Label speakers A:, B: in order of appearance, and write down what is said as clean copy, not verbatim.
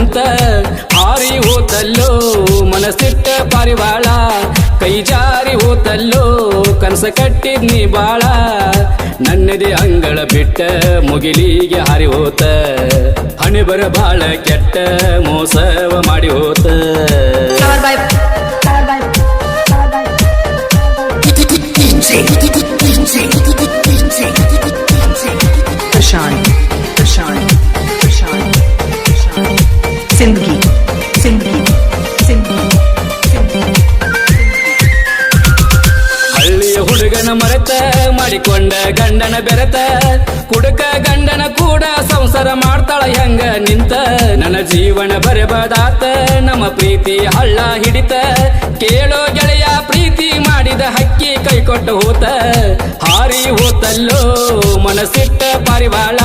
A: ಕುಂತ ಹಾರಿ ಹೋತಲ್ಲೋ ಮನಸ್ಸಿಟ್ಟ ಪಾರಿವಾಳ ಕೈ ಜಾರಿ ಹೋತಲ್ಲೋ ಕನಸ ಕಟ್ಟಿದ್ನಿ ಬಾಳ ನನ್ನದೇ ಅಂಗಳ ಬಿಟ್ಟ ಮುಗಿಲಿಗೆ ಹಾರಿ ಹೋತ ಹಣೆ ಬರ ಬಾಳ ಕೆಟ್ಟ ಮೋಸವ ಮಾಡಿ ಹೋತ
B: Prashant, Prashant, Prashant, Prashant. Sindhi, Sindhi, Sindhi, Sindhi.
A: ಹಳ್ಳಿಯ ಹುಡುಗನ ಮರೆತ ಮಾಡಿಕೊಂಡ ಗಂಡನ ಬೆರೆತ ಕುಡುಕ ಗಂಡನ ಕೂಡ ಸಂಸಾರ ಮಾಡ್ತಾಳ ಹೆಂಗ ನಿಂತ ನನ್ನ ಜೀವನ ಬರೆಬದಾತ ನಮ್ಮ ಪ್ರೀತಿ ಹಳ್ಳ ಹಿಡಿತ ಕೇಳೋ ಗೆಳೆಯ ಪ್ರೀತಿ ಮಾಡಿದ ಹಕ್ಕಿ ಕೈ ಕೊಟ್ಟು ಹೋತ ಹಾರಿ ಹೋತಲ್ಲೋ ಮನಸ್ಸಿಟ್ಟ ಪಾರಿವಾಳ